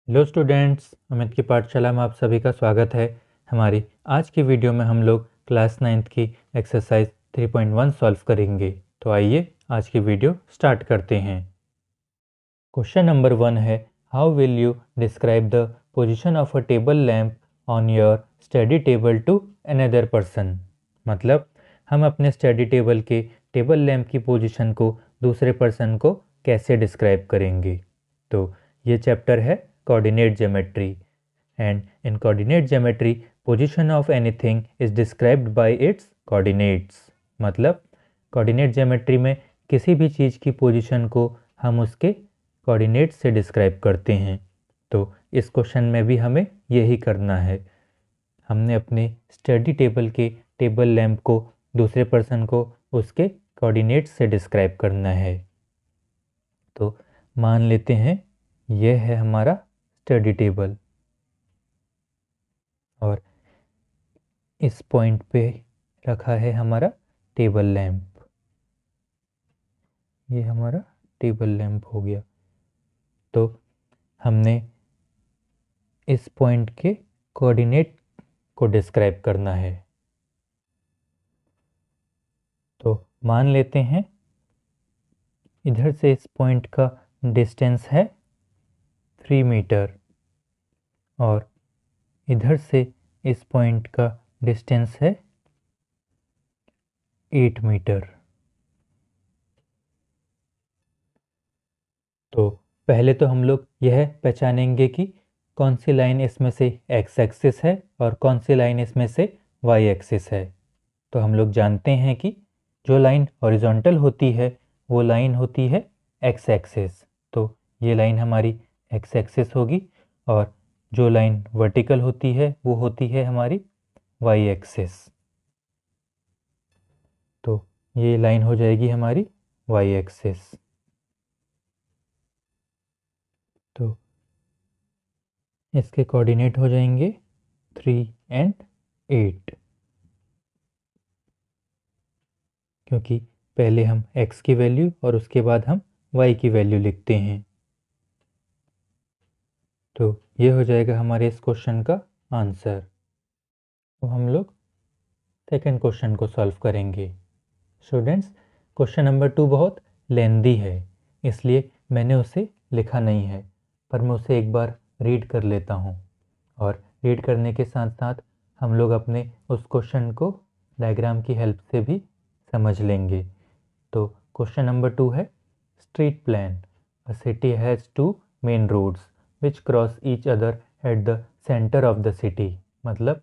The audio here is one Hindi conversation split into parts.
हेलो स्टूडेंट्स, अमित की पाठशाला में आप सभी का स्वागत है। हमारी आज की वीडियो में हम लोग क्लास 9th की एक्सरसाइज 3.1 सॉल्व करेंगे। तो आइए आज की वीडियो स्टार्ट करते हैं। क्वेश्चन नंबर 1 है, how will you describe the position of a table lamp on your study table to another person. मतलब हम अपने स्टडी टेबल के टेबल लैम्प की पोजीशन को दूसरे पर्सन को कैसे डिस्क्राइब करेंगे। तो ये चैप्टर है coordinate geometry, and in coordinate geometry position of anything is described bye it's coordinates. मतलब कोऑर्डिनेट ज्योमेट्री में किसी भी चीज़ की पोजीशन को हम उसके कोऑर्डिनेट से डिस्क्राइब करते हैं। तो इस क्वेश्चन में भी हमें यही करना है। हमने अपने स्टडी टेबल के टेबल लैम्प को दूसरे पर्सन को उसके कोऑर्डिनेट से डिस्क्राइब करना है। तो मान लेते हैं यह है हमारा स्टडी टेबल और इस पॉइंट पे रखा है हमारा टेबल लैम्प। ये हमारा टेबल लैम्प हो गया। तो हमने इस पॉइंट के कोऑर्डिनेट को डिस्क्राइब करना है। तो मान लेते हैं इधर से इस पॉइंट का डिस्टेंस है 3 मीटर और इधर से इस पॉइंट का डिस्टेंस है 8 मीटर। तो पहले तो हम लोग यह पहचानेंगे कि कौन सी लाइन इसमें से एक्स एक्सिस है और कौन सी लाइन इसमें से वाई एक्सिस है। तो हम लोग जानते हैं कि जो लाइन हॉरिजॉन्टल होती है वो लाइन होती है एक्स एक्सिस। तो ये लाइन हमारी एक्स एक्सिस होगी और जो लाइन वर्टिकल होती है वो होती है हमारी वाई एक्सिस। तो ये लाइन हो जाएगी हमारी वाई एक्सिस। तो इसके कोऑर्डिनेट हो जाएंगे 3 एंड 8, क्योंकि पहले हम x की वैल्यू और उसके बाद हम y की वैल्यू लिखते हैं। तो ये हो जाएगा हमारे इस क्वेश्चन का आंसर। तो हम लोग सेकंड क्वेश्चन को सॉल्व करेंगे। स्टूडेंट्स, क्वेश्चन नंबर 2 बहुत लेंदी है, इसलिए मैंने उसे लिखा नहीं है, पर मैं उसे एक बार रीड कर लेता हूँ और रीड करने के साथ साथ हम लोग अपने उस क्वेश्चन को डायग्राम की हेल्प से भी समझ लेंगे। तो क्वेश्चन नंबर 2 है, street plan, a city has 2 main roads which cross each other at the centre of the city. मतलब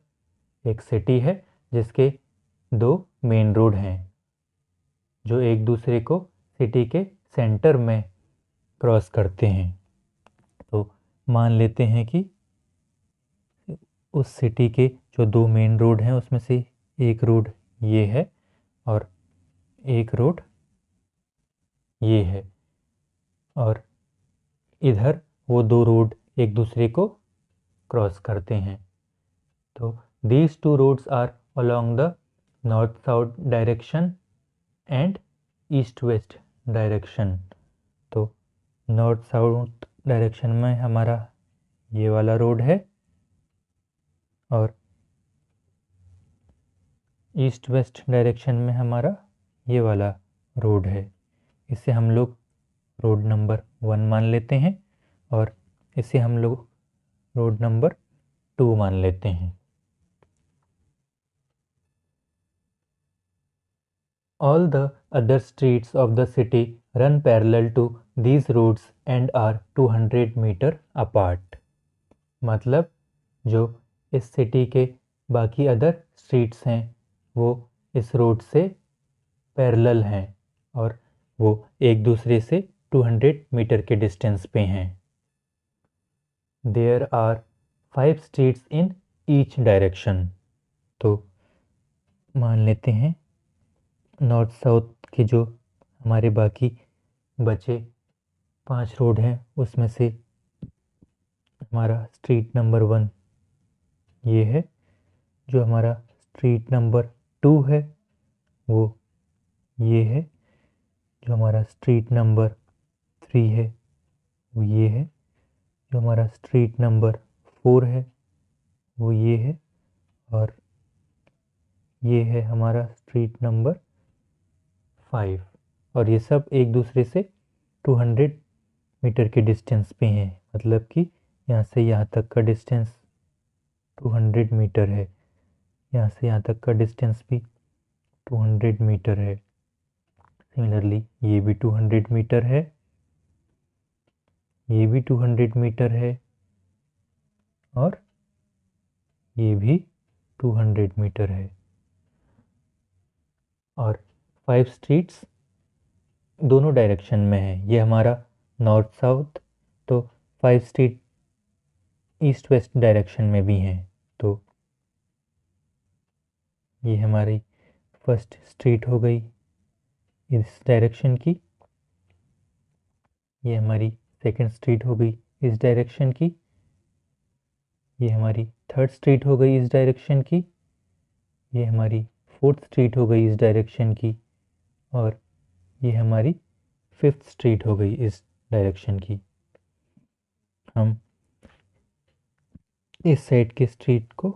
एक सिटी है जिसके 2 मेन रोड हैं जो एक दूसरे को सिटी के सेंटर में क्रॉस करते हैं। तो मान लेते हैं कि उस सिटी के जो 2 मेन रोड हैं उसमें से एक रोड ये है और एक रोड ये है, और इधर वो 2 रोड एक दूसरे को क्रॉस करते हैं। तो these 2 roads are along the north south direction and east west direction। तो नॉर्थ साउथ डायरेक्शन में हमारा ये वाला रोड है और ईस्ट वेस्ट डायरेक्शन में हमारा ये वाला रोड है। इसे हम लोग रोड नंबर 1 मान लेते हैं और इसे हम लोग रोड नंबर 2 मान लेते हैं। All the other streets of the city run parallel to these roads and are 200 metre apart। मतलब जो इस सिटी के बाकी अदर स्ट्रीट्स हैं वो इस रोड से पैरेलल हैं और वो एक दूसरे से 200 मीटर के डिस्टेंस पे हैं। There are 5 streets in each direction। तो मान लेते हैं नॉर्थ साउथ के जो हमारे बाकी बचे 5 रोड हैं उसमें से हमारा स्ट्रीट नंबर 1 ये है, जो हमारा स्ट्रीट नंबर 2 है वो ये है, जो हमारा स्ट्रीट नंबर 3 है वो ये है, जो हमारा स्ट्रीट नंबर 4 है वो ये है, और ये है हमारा स्ट्रीट नंबर 5, और ये सब एक दूसरे से 200 मीटर के डिस्टेंस पे हैं। मतलब कि यहाँ से यहाँ तक का डिस्टेंस 200 मीटर है, यहाँ से यहाँ तक का डिस्टेंस भी 200 मीटर है। सिमिलरली ये भी 200 मीटर है, ये भी 200 मीटर है, और ये भी 200 मीटर है। और 5 स्ट्रीट्स दोनों डायरेक्शन में है। ये हमारा नॉर्थ साउथ, तो 5 स्ट्रीट ईस्ट वेस्ट डायरेक्शन में भी हैं। तो ये हमारी फर्स्ट स्ट्रीट हो गई इस डायरेक्शन की, ये हमारी सेकंड स्ट्रीट हो गई इस डायरेक्शन की, ये हमारी थर्ड स्ट्रीट हो गई इस डायरेक्शन की, ये हमारी फोर्थ स्ट्रीट हो गई इस डायरेक्शन की, और ये हमारी फिफ्थ स्ट्रीट हो गई इस डायरेक्शन की। हम इस साइड के स्ट्रीट को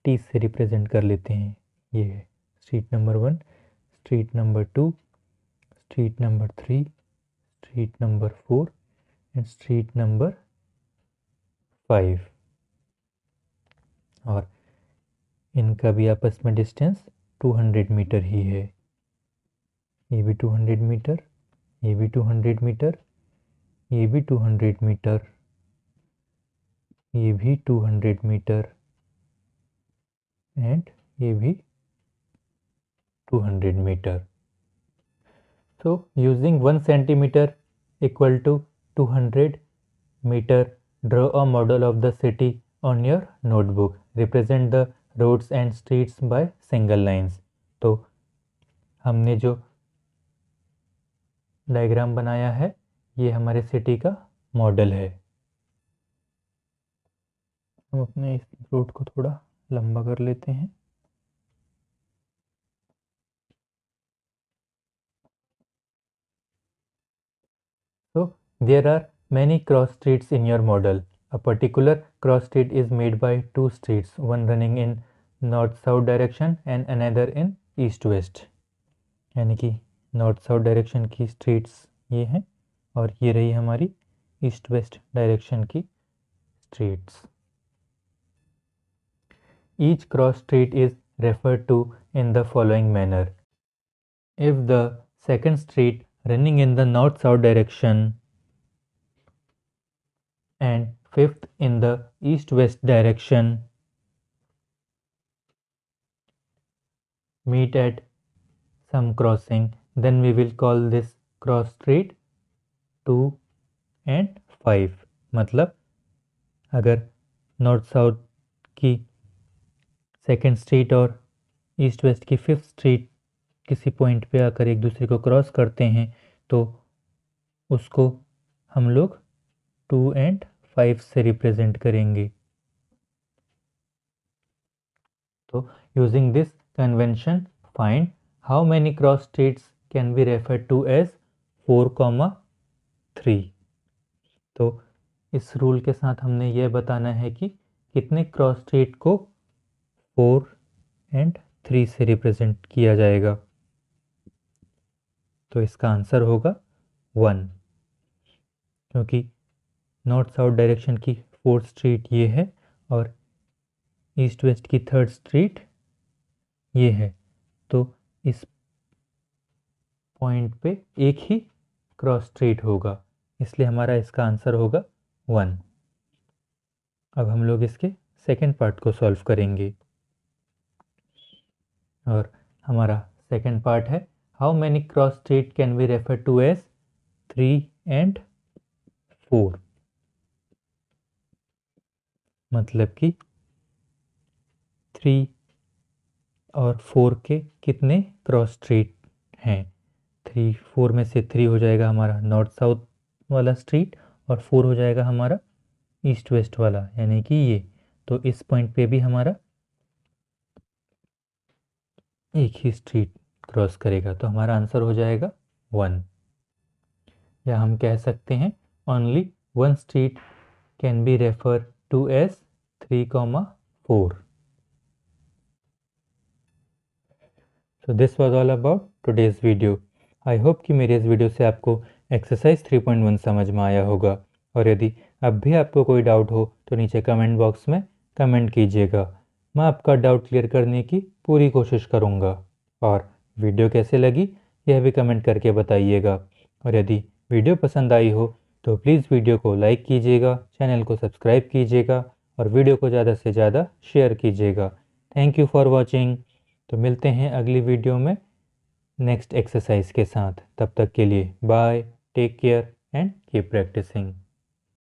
टी से रिप्रेजेंट कर लेते हैं। ये है street number 1, street number 2, street number 3, street number 4 and street number 5। और इनका भी आपस में डिस्टेंस 200 मीटर ही है। ये भी 200 मीटर, ये भी 200 मीटर, ये भी 200 मीटर, ये भी 200 मीटर, एंड ये भी 200 metre. So using 1 centimeter equal to 200 meter, draw a model of the city on your notebook. Represent the roads and streets by single lines. तो हमने जो डायग्राम बनाया है ये हमारे सिटी का मॉडल है। हम अपने इस रोड को थोड़ा लंबा कर लेते हैं। So there are many cross streets in your model. A particular cross street is made by 2 streets, one running in north-south direction and another in east-west. यानी कि नॉर्थ-साउथ डायरेक्शन की स्ट्रीट्स ये हैं, और ये रही हमारी ईस्ट-वेस्ट डायरेक्शन की streets. Each cross street is referred to in the following manner. If the second street running in the north-south direction and fifth in the east-west direction meet at some crossing, then we will call this cross street 2 and 5। मतलब अगर नॉर्थ साउथ की सेकेंड स्ट्रीट और ईस्ट वेस्ट की फिफ्थ स्ट्रीट किसी पॉइंट पे आकर एक दूसरे को क्रॉस करते हैं तो उसको हम लोग 2 and 5 से रिप्रेजेंट करेंगे। तो using this convention find how many cross streets can be referred to as 4,3। तो इस रूल के साथ हमने यह बताना है कि कितने क्रॉस स्ट्रीट को 4 and 3 से रिप्रेजेंट किया जाएगा। तो इसका आंसर होगा 1, क्योंकि नॉर्थ साउथ डायरेक्शन की फोर्थ स्ट्रीट ये है और ईस्ट वेस्ट की थर्ड स्ट्रीट ये है, तो इस पॉइंट पे एक ही क्रॉस स्ट्रीट होगा, इसलिए हमारा इसका आंसर होगा 1। अब हम लोग इसके सेकेंड पार्ट को सॉल्व करेंगे, और हमारा सेकेंड पार्ट है how many cross street can be refer to as 3 and 4। मतलब कि 3 और 4 के कितने क्रॉस स्ट्रीट हैं। 3 4 में से 3 हो जाएगा हमारा नॉर्थ साउथ वाला स्ट्रीट और 4 हो जाएगा हमारा ईस्ट वेस्ट वाला, यानी कि ये। तो इस पॉइंट पे भी हमारा एक ही स्ट्रीट क्रॉस करेगा, तो हमारा आंसर हो जाएगा 1। या हम कह सकते हैं only 1 street can be referred to as 3,4. So this was all about today's video. I hope कि मेरे इस वीडियो से आपको एक्सरसाइज 3.1 समझ में आया होगा, और यदि अब भी आपको कोई डाउट हो तो नीचे कमेंट बॉक्स में कमेंट कीजिएगा। मैं आपका डाउट क्लियर करने की पूरी कोशिश करूँगा। और वीडियो कैसे लगी यह भी कमेंट करके बताइएगा। और यदि वीडियो पसंद आई हो तो प्लीज़ वीडियो को लाइक कीजिएगा, चैनल को सब्सक्राइब कीजिएगा और वीडियो को ज़्यादा से ज़्यादा शेयर कीजिएगा। Thank you for watching. तो मिलते हैं अगली वीडियो में नेक्स्ट एक्सरसाइज के साथ। तब तक के लिए bye, take care and keep practising.